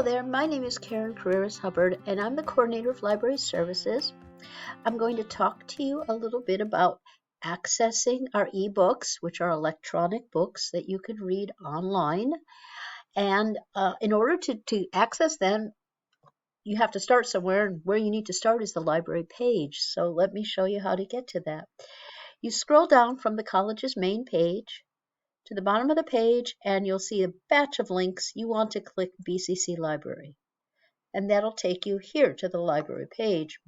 there, my name is Karen Carreras Hubbard, and I'm the coordinator of library services. I'm going to talk to you a little bit about accessing our eBooks, which are electronic books that you can read online. And in order to access them, you have to start somewhere, and where you need to start is the library page. So let me show you how to get to that. You scroll down from the college's main page to the bottom of the page, and you'll see a batch of links. You want to click BCC Library, and that'll take you here to the library page.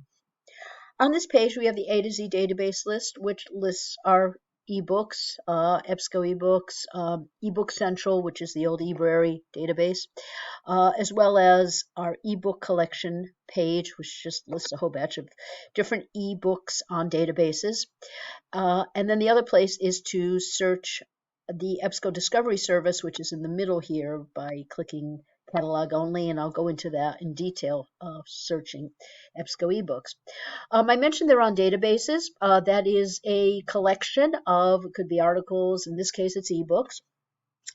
On this page, we have the A to Z database list, which lists our ebooks, EBSCO ebooks, eBook Central, which is the old eBrary database, as well as our ebook collection page, which just lists a whole batch of different ebooks on databases. And then the other place is to search the EBSCO Discovery Service, which is in the middle here, by clicking Catalog Only, and I'll go into that in detail, searching EBSCO ebooks. I mentioned they're on databases. That is a collection of, it could be articles, in this case it's ebooks.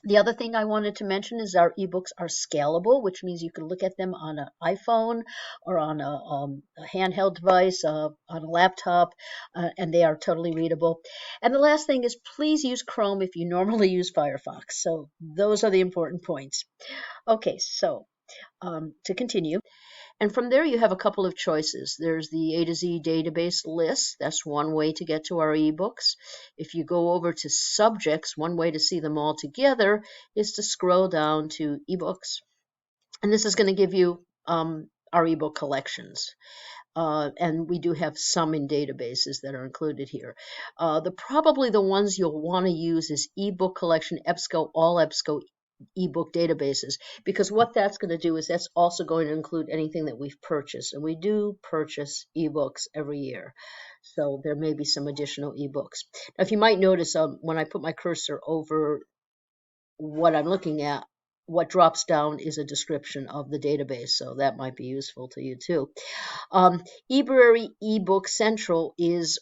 The other thing I wanted to mention is our ebooks are scalable, which means you can look at them on an iPhone or on a handheld device, on a laptop, and they are totally readable. And the last thing is, please use Chrome if you normally use Firefox. So those are the important points. Okay, so to continue. And from there, you have a couple of choices. There's the A to Z database list. That's one way to get to our ebooks. If you go over to subjects, one way to see them all together is to scroll down to ebooks. And this is going to give you our ebook collections. And we do have some in databases that are included here. Probably the ones you'll want to use is ebook collection, EBSCO, all EBSCO ebook databases, because what that's going to do is that's also going to include anything that we've purchased, and we do purchase ebooks every year, so there may be some additional ebooks. Now, if you might notice, when I put my cursor over what I'm looking at, what drops down is a description of the database, so that might be useful to you too. eBrary eBook Central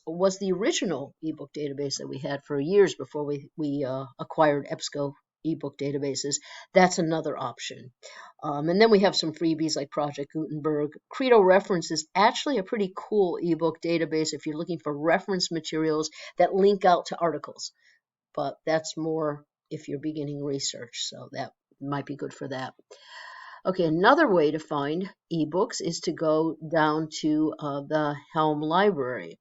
was the original ebook database that we had for years before we acquired EBSCO ebook databases. That's another option. And then we have some freebies like Project Gutenberg. Credo Reference is actually a pretty cool ebook database if you're looking for reference materials that link out to articles. But that's more if you're beginning research, so that might be good for that. Okay, another way to find ebooks is to go down to the Helm Library.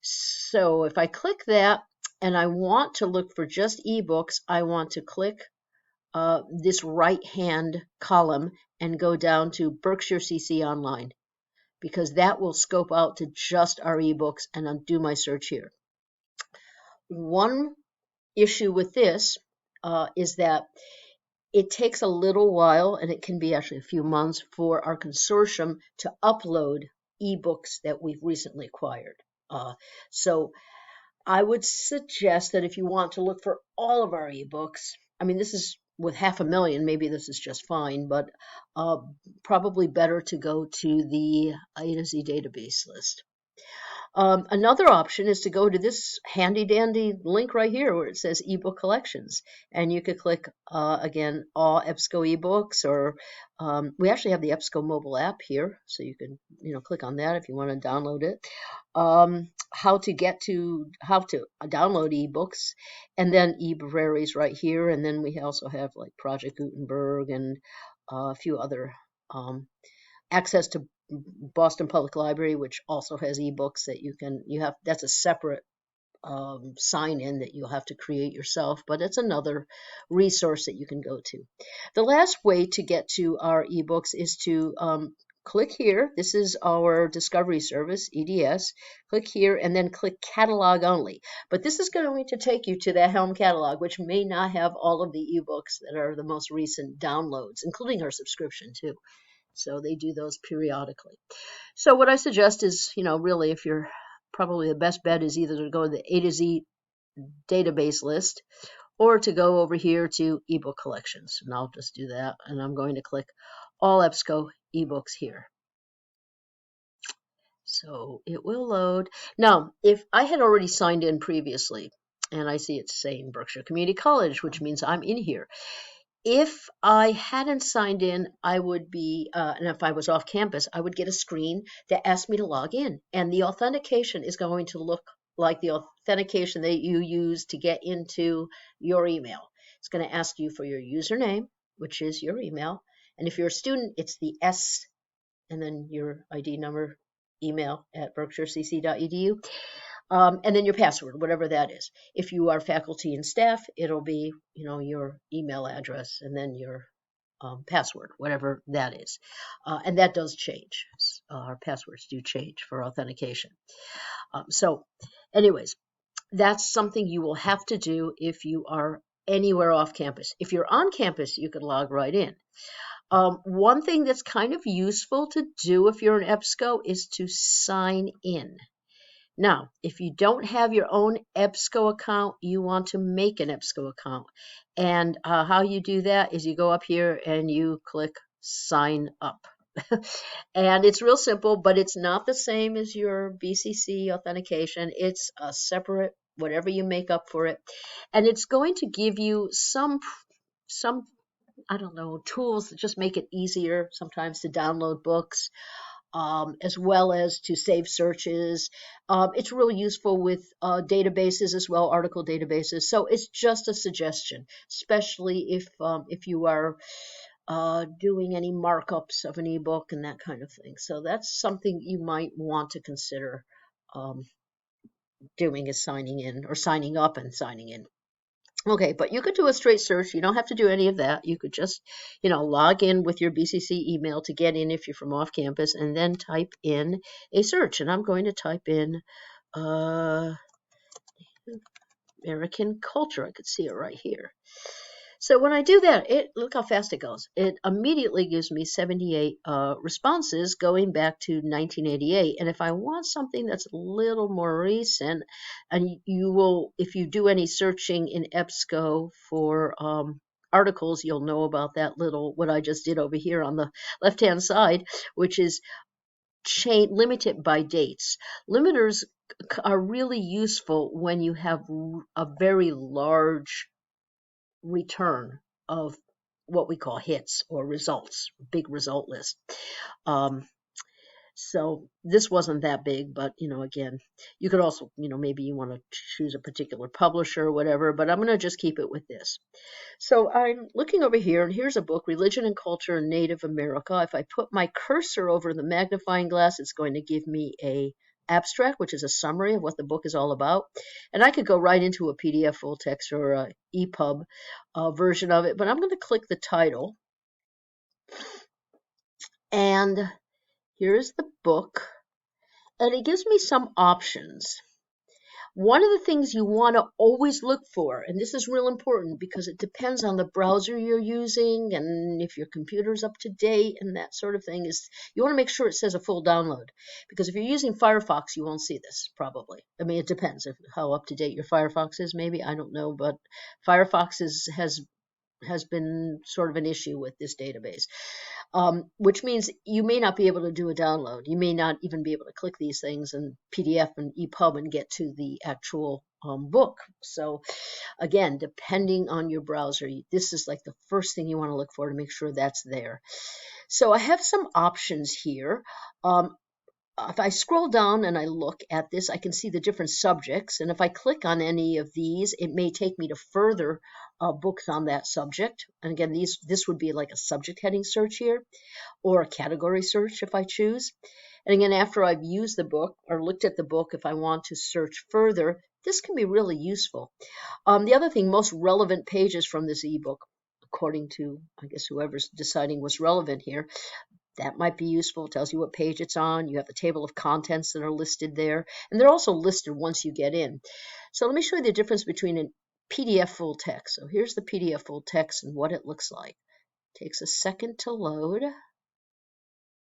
So if I click that, and I want to look for just ebooks, I want to click this right-hand column and go down to Berkshire CC Online, because that will scope out to just our ebooks, and I'll do my search here. One issue with this is that it takes a little while, and it can be actually a few months, for our consortium to upload ebooks that we've recently acquired. So I would suggest that if you want to look for all of our ebooks, I mean, this is with 500,000, maybe this is just fine, but probably better to go to the A to Z database list. Another option is to go to this handy dandy link right here where it says ebook collections, and you could click again all EBSCO ebooks, or we actually have the EBSCO mobile app here, so you can click on that if you want to download it. How to download ebooks, and then eBraries right here, and then we also have like Project Gutenberg and a few other access to Boston Public Library, which also has ebooks that that's a separate sign in that you'll have to create yourself, but it's another resource that you can go to. The last way to get to our ebooks is to click here. This is our Discovery Service, EDS. Click here and then click Catalog Only. But this is going to take you to the Helm catalog, which may not have all of the ebooks that are the most recent downloads, including our subscription too. So they do those periodically. So what I suggest is, really, if you're probably the best bet is either to go to the A to Z database list or to go over here to ebook collections. And I'll just do that. And I'm going to click all EBSCO ebooks here. So it will load. Now, if I had already signed in previously, and I see it's saying Berkshire Community College, which means I'm in here, If I hadn't signed in, I would be, and if I was off campus, I would get a screen that asked me to log in. And the authentication is going to look like the authentication that you use to get into your email. It's going to ask you for your username, which is your email. And if you're a student, it's the S and then your ID number, email at berkshirecc.edu. And then your password, whatever that is. If you are faculty and staff, it'll be, your email address and then your password, whatever that is. And that does change. Our passwords do change for authentication. So anyways, that's something you will have to do if you are anywhere off campus. If you're on campus, you can log right in. One thing that's kind of useful to do if you're an EBSCO is to sign in. Now, if you don't have your own EBSCO account, you want to make an EBSCO account. And how you do that is you go up here and you click sign up. And it's real simple, but it's not the same as your BCC authentication. It's a separate, whatever you make up for it. And it's going to give you some I don't know, tools that just make it easier sometimes to download books. As well as to save searches. It's really useful with databases as well, article databases. So it's just a suggestion, especially if you are doing any markups of an ebook and that kind of thing. So that's something you might want to consider doing, is signing in or signing up and signing in. Okay, but you could do a straight search. You don't have to do any of that. You could just, log in with your BCC email to get in if you're from off campus, and then type in a search. And I'm going to type in American culture. I could see it right here. So when I do that, look how fast it goes. It immediately gives me 78 responses going back to 1988. And if I want something that's a little more recent, and if you do any searching in EBSCO for articles, you'll know about that what I just did over here on the left-hand side, which is limit it by dates. Limiters are really useful when you have a very large return of what we call hits or results, big result list. So this wasn't that big, but again, you could also, maybe you want to choose a particular publisher or whatever, but I'm going to just keep it with this. So I'm looking over here, and here's a book, Religion and Culture in Native America. If I put my cursor over the magnifying glass, it's going to give me a abstract, which is a summary of what the book is all about. And I could go right into a PDF full text or a EPUB version of it, but I'm going to click the title. And here's the book. And it gives me some options. One of the things you want to always look for, and this is real important because it depends on the browser you're using and if your computer's up to date and that sort of thing, is you want to make sure it says a full download. Because if you're using Firefox, you won't see this probably. I mean, it depends how up to date your Firefox is, maybe. I don't know, but Firefox has been sort of an issue with this database, which means you may not be able to do a download. You may not even be able to click these things in PDF and EPUB and get to the actual book. So again, depending on your browser, this is like the first thing you want to look for to make sure that's there. So I have some options here. If I scroll down and I look at this, I can see the different subjects. And if I click on any of these, it may take me to further books on that subject. And again, this would be like a subject heading search here, or a category search if I choose. And again, after I've used the book or looked at the book, if I want to search further, this can be really useful. The other thing, most relevant pages from this ebook, according to, I guess, whoever's deciding what's relevant here, that might be useful. It tells you what page it's on. You have the table of contents that are listed there. And they're also listed once you get in. So let me show you the difference between a PDF full text. So here's the PDF full text and what it looks like. It takes a second to load.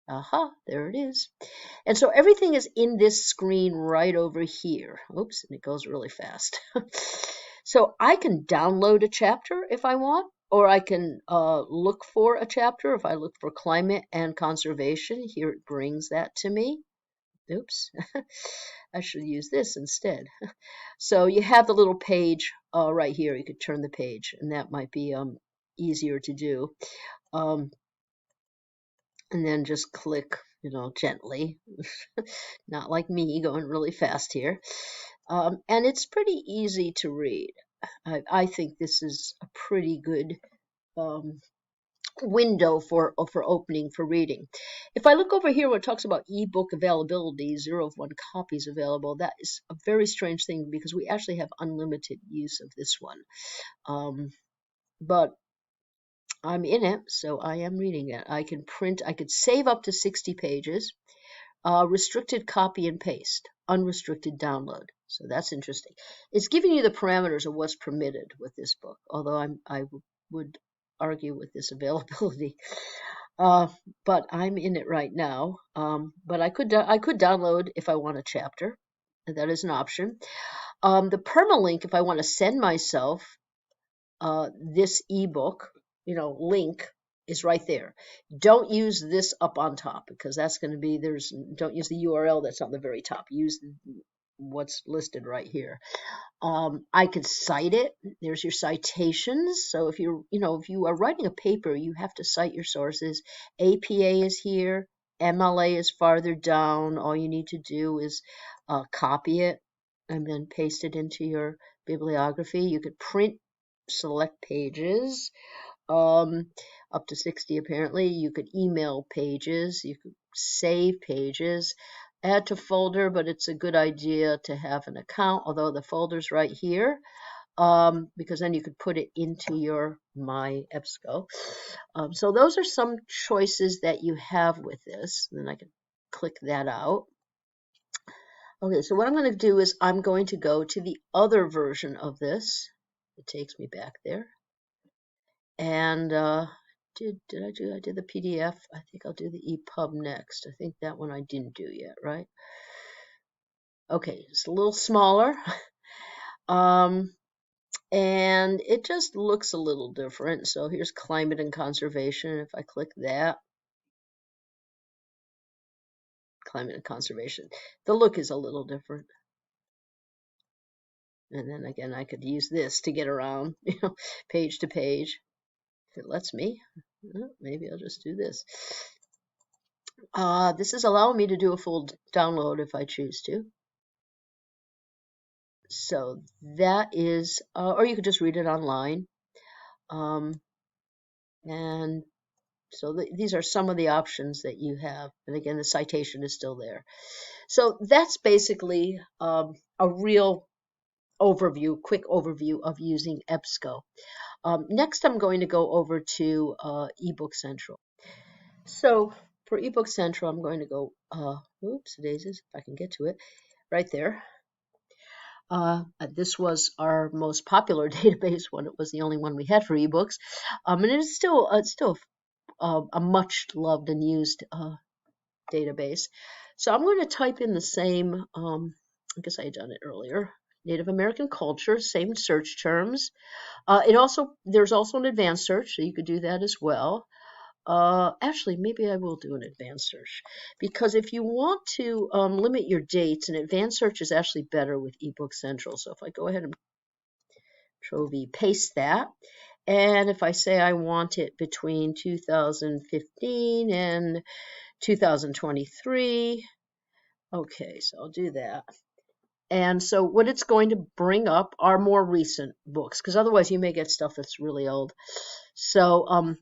Aha, there it is. And so everything is in this screen right over here. Oops, and it goes really fast. So I can download a chapter if I want. Or I can look for a chapter. If I look for climate and conservation, here it brings that to me. Oops, I should use this instead. So you have the little page right here. You could turn the page, and that might be easier to do. Um, and then just click, gently, not like me going really fast here. And it's pretty easy to read. I think this is a pretty good um, window for opening for reading. If I look over here where it talks about ebook availability, 0 of 1 copies available, that is a very strange thing because we actually have unlimited use of this one. But I'm in it, so I am reading it. I could save up to 60 pages, restricted copy and paste, unrestricted download. So that's interesting. It's giving you the parameters of what's permitted with this book, although I would argue with this availability. But I'm in it right now. But I could download if I want a chapter. That is an option. The permalink, if I want to send myself this ebook, link is right there. Don't use this up on top because that's going to be don't use the URL that's on the very top. Use what's listed right here. I could cite it. There's your citations. So if if you are writing a paper, you have to cite your sources. APA is here. MLA is farther down. All you need to do is copy it and then paste it into your bibliography. You could print select pages, up to 60 apparently. You could email pages. You could save pages. Add to folder, but it's a good idea to have an account, although the folder's right here, because then you could put it into your My EBSCO. So those are some choices that you have with this. Then I can click that out. Okay, so what I'm going to do is I'm going to go to the other version of this. It takes me back there. And I did the PDF? I think I'll do the EPUB next. I think that one I didn't do yet, right? Okay, it's a little smaller. And it just looks a little different. So here's climate and conservation. If I click that, climate and conservation, the look is a little different. And then again, I could use this to get around, page to page. If it lets me, maybe I'll just do this. This is allowing me to do a full download if I choose to. So that is, or you could just read it online. And so these are some of the options that you have. And again, the citation is still there. So that's basically a real overview, quick overview of using EBSCO. Next, I'm going to go over to eBook Central. So for eBook Central, I'm going to go, oops, daisies, if I can get to it, right there. This was our most popular database when it was the only one we had for ebooks. And it's still a much loved and used database. So I'm going to type in the same, I guess I had done it earlier, Native American culture, same search terms. There's also an advanced search, so you could do that as well. Actually, maybe I will do an advanced search because if you want to limit your dates, an advanced search is actually better with eBook Central. So if I go ahead and Control-V, paste that, and if I say I want it between 2015 and 2023, okay, so I'll do that. And so what it's going to bring up are more recent books because otherwise you may get stuff that's really old. So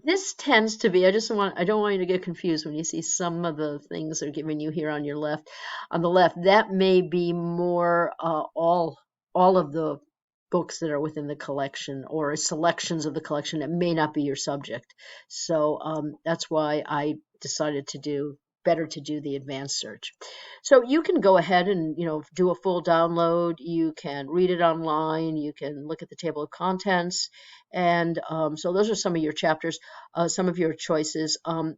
this tends to be, I don't want you to get confused when you see some of the things they're giving you here on your left. On the left, that may be more all of the books that are within the collection or selections of the collection that may not be your subject. So that's why I decided better to do the advanced search. So you can go ahead and do a full download. You can read it online. You can look at the table of contents. And so those are some of your chapters, some of your choices. I'm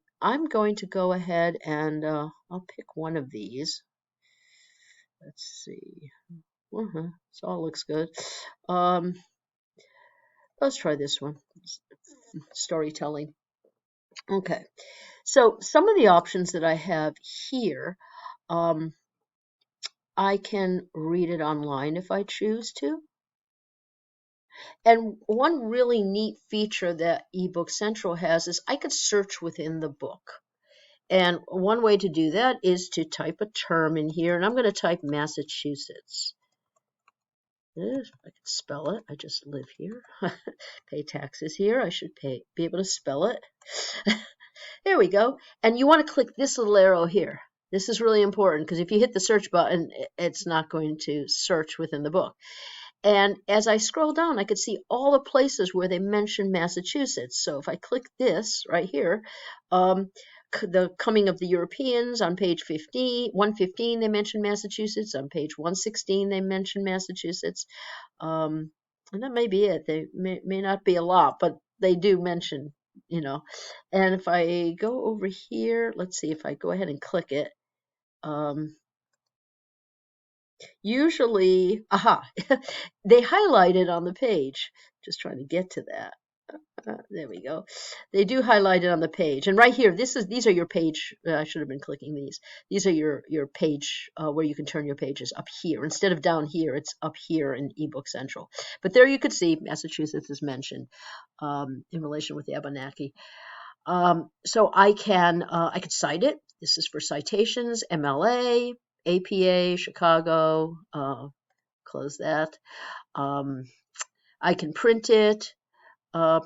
going to go ahead and I'll pick one of these. Let's see. So all looks good. Let's try this one. Storytelling. Okay. So some of the options that I have here, I can read it online if I choose to. And one really neat feature that eBook Central has is I could search within the book. And one way to do that is to type a term in here, and I'm going to type Massachusetts. If I can spell it, I just live here. Pay taxes here. I should be able to spell it. There we go. And you want to click this little arrow here. This is really important because if you hit the search button, it's not going to search within the book. And as I scroll down, I could see all the places where they mention Massachusetts. So if I click this right here, the coming of the Europeans on page 115, they mention Massachusetts. On page 116, they mention Massachusetts. And that may be it. They may not be a lot, but they do mention, And if I go over here, let's see if I go ahead and click it. Usually, they highlight it on the page. Just trying to get to that. There we go. They do highlight it on the page, and right here, these are your page. I should have been clicking these. These are your page where you can turn your pages up here instead of down here. It's up here in eBook Central. But there you could see Massachusetts is mentioned in relation with the Abenaki. So I could cite it. This is for citations, MLA, APA, Chicago. Close that. I can print it.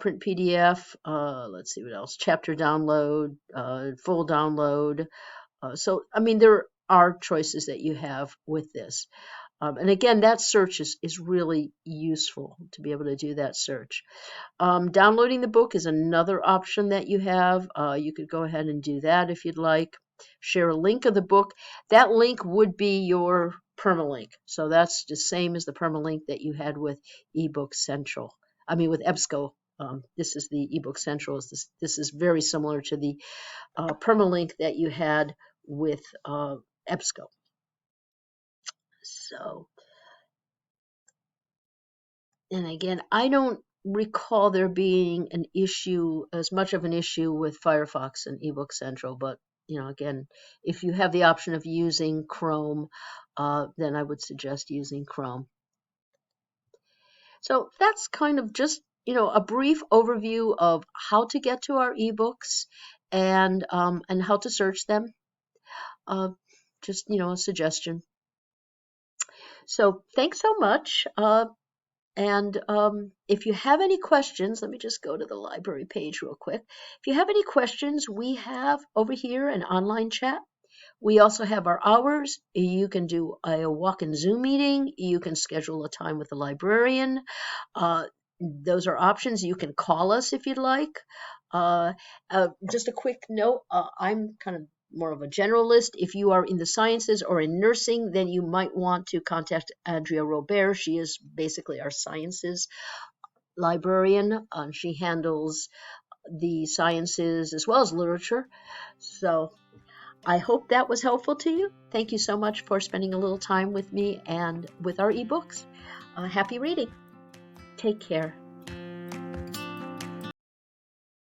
Print PDF, let's see what else, chapter download, full download. So, I mean, there are choices that you have with this. And again, that search is really useful to be able to do that search. Downloading the book is another option that you have. You could go ahead and do that if you'd like. Share a link of the book. That link would be your permalink. So that's the same as the permalink that you had with eBook Central. I mean, with EBSCO. This is the eBook Central. This is very similar to the permalink that you had with EBSCO. So, and again, I don't recall there being an issue, as much of an issue with Firefox and eBook Central, but again, if you have the option of using Chrome, then I would suggest using Chrome. So that's kind of just a brief overview of how to get to our ebooks and how to search them. Just a suggestion. So thanks so much. And if you have any questions, let me just go to the library page real quick. If you have any questions, we have over here an online chat. We also have our hours. You can do a walk-in Zoom meeting. You can schedule a time with the librarian. Those are options. You can call us if you'd like. Just a quick note, I'm kind of more of a generalist. If you are in the sciences or in nursing, then you might want to contact Andrea Robert. She is basically our sciences librarian. She handles the sciences as well as literature. So I hope that was helpful to you. Thank you so much for spending a little time with me and with our ebooks. Happy reading. Take care.